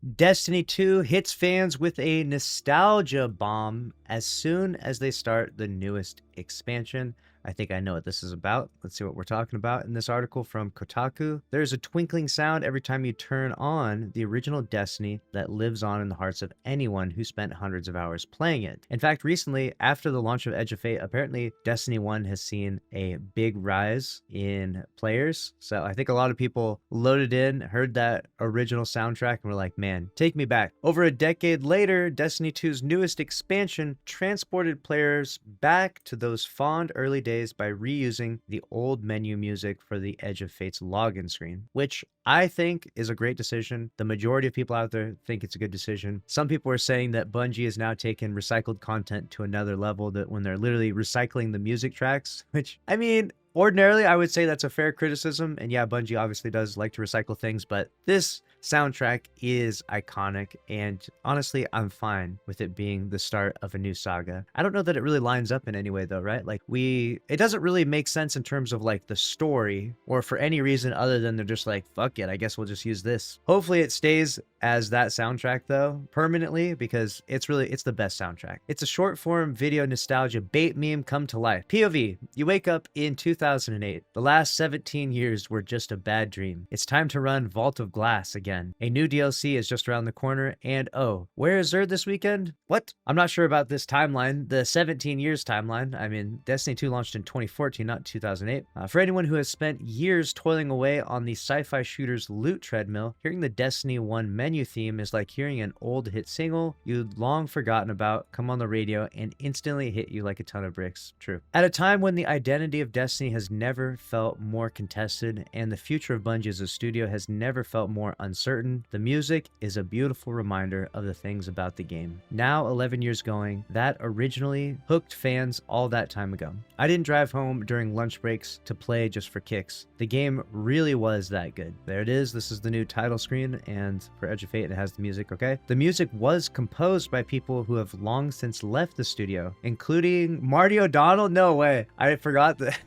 Destiny 2 hits fans with a nostalgia bomb as soon as they start the newest expansion. I think I know what this is about. Let's see what we're talking about in this article from Kotaku. There's a twinkling sound every time you turn on the original Destiny that lives on in the hearts of anyone who spent hundreds of hours playing it. In fact, recently, after the launch of Edge of Fate, apparently Destiny 1 has seen a big rise in players. So I think a lot of people loaded in, heard that original soundtrack, and were like, man, take me back. Over a decade later, Destiny 2's newest expansion transported players back to those fond early days by reusing the old menu music for the Edge of Fate's login screen, which I think is a great decision. The majority of people out there think it's a good decision. Some people are saying that Bungie has now taken recycled content to another level, that when they're literally recycling the music tracks, which, I mean, ordinarily I would say that's a fair criticism. And yeah, Bungie obviously does like to recycle things, but this soundtrack is iconic, and honestly, I'm fine with it being the start of a new saga. I don't know that it really lines up in any way though, right? Like it doesn't really make sense in terms of like the story or for any reason other than they're just like, fuck it, I guess we'll just use this. Hopefully it stays as that soundtrack though, permanently, because it's the best soundtrack. It's a short form video nostalgia bait meme come to life. POV, you wake up in 2008. The last 17 years were just a bad dream. It's time to run Vault of Glass again. A new DLC is just around the corner, and oh, where is Zerd this weekend? What? I'm not sure about this timeline, the 17 years timeline. I mean, Destiny 2 launched in 2014, not 2008. For anyone who has spent years toiling away on the sci-fi shooter's loot treadmill, hearing the Destiny 1 menu theme is like hearing an old hit single you'd long forgotten about come on the radio and instantly hit you like a ton of bricks. True. At a time when the identity of Destiny has never felt more contested and the future of Bungie as a studio has never felt more uncertain, the music is a beautiful reminder of the things about the game. Now 11 years going, that originally hooked fans all that time ago. I didn't drive home during lunch breaks to play just for kicks. The game really was that good. There it is. This is the new title screen, and for Edge of Fate it has the music, okay? The music was composed by people who have long since left the studio, including Marty O'Donnell. No way. I forgot that.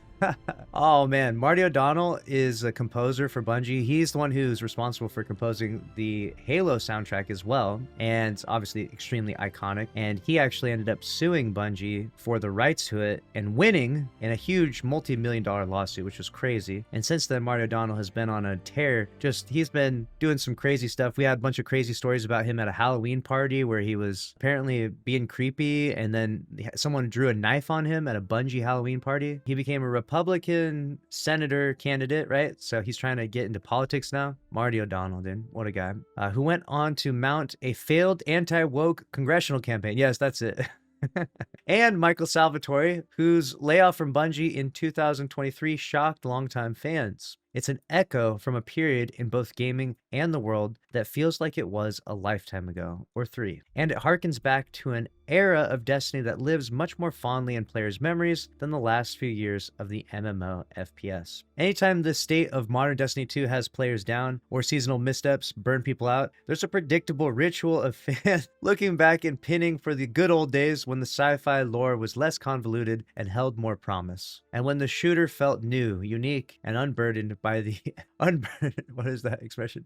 Oh man, Marty O'Donnell is a composer for Bungie. He's the one who's responsible for composing the Halo soundtrack as well, and obviously extremely iconic. And he actually ended up suing Bungie for the rights to it and winning in a huge multi-million-dollar lawsuit, which was crazy. And since then, Marty O'Donnell has been on a tear. He's been doing some crazy stuff. We had a bunch of crazy stories about him at a Halloween party where he was apparently being creepy, and then someone drew a knife on him at a Bungie Halloween party. He became a Republican senator candidate, right? So he's trying to get into politics now. Marty O'Donnell, dude, what a guy. Who went on to mount a failed anti-woke congressional campaign. Yes, that's it. And Michael Salvatore, whose layoff from Bungie in 2023 shocked longtime fans. It's an echo from a period in both gaming and the world that feels like it was a lifetime ago, or 3. And it harkens back to an era of Destiny that lives much more fondly in players' memories than the last few years of the MMO FPS. Anytime the state of modern Destiny 2 has players down, or seasonal missteps burn people out, there's a predictable ritual of fans looking back and pinning for the good old days when the sci-fi lore was less convoluted and held more promise. And when the shooter felt new, unique, and unburdened by the what is that expression?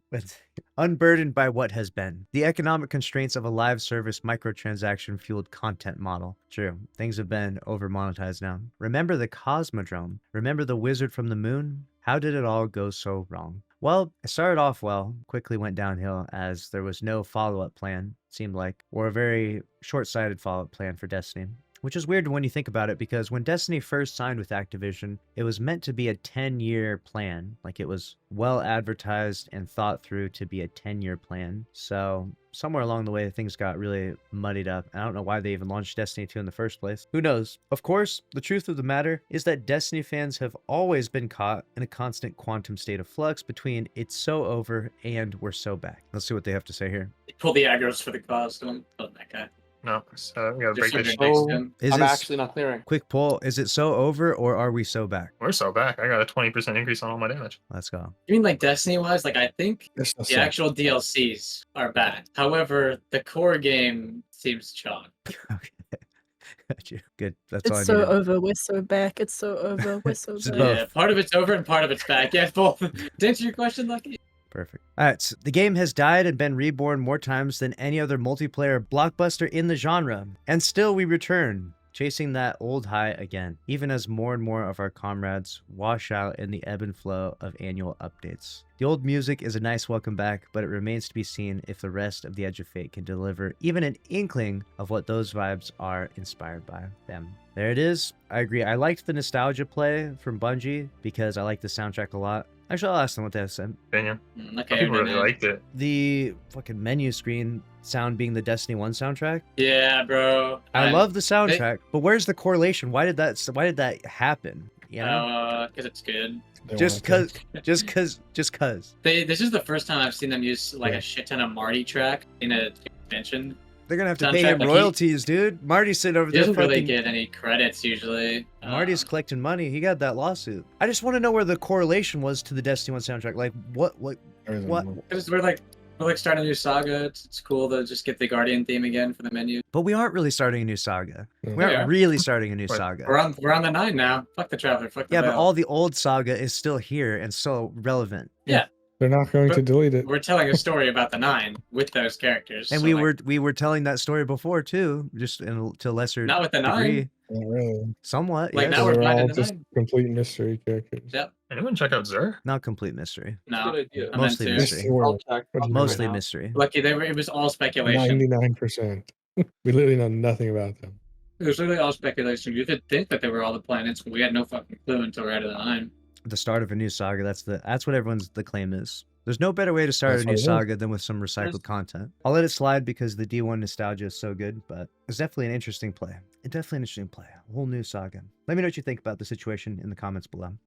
Unburdened by what has been. The economic constraints of a live service microtransaction fueled content model. True, things have been over monetized now. Remember the Cosmodrome? Remember the wizard from the moon? How did it all go so wrong? Well, it started off well, quickly went downhill as there was no follow-up plan, seemed like, or a very short-sighted follow-up plan for Destiny. Which is weird when you think about it, because when Destiny first signed with Activision, it was meant to be a 10-year plan. Like, it was well advertised and thought through to be a 10-year plan. So somewhere along the way, things got really muddied up. I don't know why they even launched Destiny 2 in the first place. Who knows? Of course, the truth of the matter is that Destiny fans have always been caught in a constant quantum state of flux between it's so over and we're so back. Let's see what they have to say here. They pull the aggros for the cause. Don't let that guy. No, so we gotta break Just this so shit. next Is I'm this actually not clearing. quick poll? Is it so over or are we so back? We're so back. I got a 20% increase on all my damage. Let's go. You mean like Destiny-wise? Like, I think It's the actual DLCs are bad. However, the core game seems chalk. Okay. Got you. Good. That's all I It's so needed. over. We're so back. It's so over. We're so Just back. both. Yeah, part of it's over and part of it's back. Yeah, both. To answer your question, Lucky, Perfect. All right, so the game has died and been reborn more times than any other multiplayer blockbuster in the genre, and still we return, chasing that old high again, even as more and more of our comrades wash out in the ebb and flow of annual updates. The old music is a nice welcome back, but it remains to be seen if the rest of the Edge of Fate can deliver even an inkling of what those vibes are inspired by them. There it is. I agree. I liked the nostalgia play from Bungie because I like the soundtrack a lot. Actually, I'll ask them what they have said. Opinion. Okay, People really man. liked it. The fucking menu screen sound being the Destiny 1 soundtrack. Yeah, bro. I love the soundtrack, but where's the correlation? Why did that happen? You know? Because it's good. They Just wanna cause, just cause. This is the first time I've seen them use like Yeah. a shit ton of Marty track in a expansion. They're gonna have to pay Soundtrack, him like, royalties, dude. Marty's sitting over He there doesn't really fucking. get any credits usually. Marty's collecting money. He got that lawsuit. I just want to know where the correlation was to the Destiny 1 soundtrack. Like, what? there isn't What? one. Because we're like starting a new saga. It's cool to just get the Guardian theme again for the menu. But we aren't really starting a new saga. Yeah. We aren't Yeah. really starting a new Wait, saga. We're on the 9 now. Fuck the Traveler. Fuck the Yeah, but Veil. all the old saga is still here and still relevant. They're not going to But delete it. We're telling a story about the 9 with those characters. And so, we were telling that story before too, just to a lesser not with the 9. degree. Not really. Somewhat, Like, yes. now we're They're all finding the just 9. complete mystery characters. Yep. Anyone check out Zur? Not complete mystery. No, Good idea. I meant Mostly to. mystery. Sure. Check. What do you Mostly now. mystery. Lucky it was all speculation. 99%. We literally know nothing about them. It was literally all speculation. You could think that they were all the planets, but we had no fucking clue until right at the 9. The start of a new saga. That's what everyone's the claim is. There's no better way to start That's a what new it is. saga than with some recycled content. I'll let it slide because the D1 nostalgia is so good, but it's definitely an interesting play. A whole new saga. Let me know what you think about the situation in the comments below.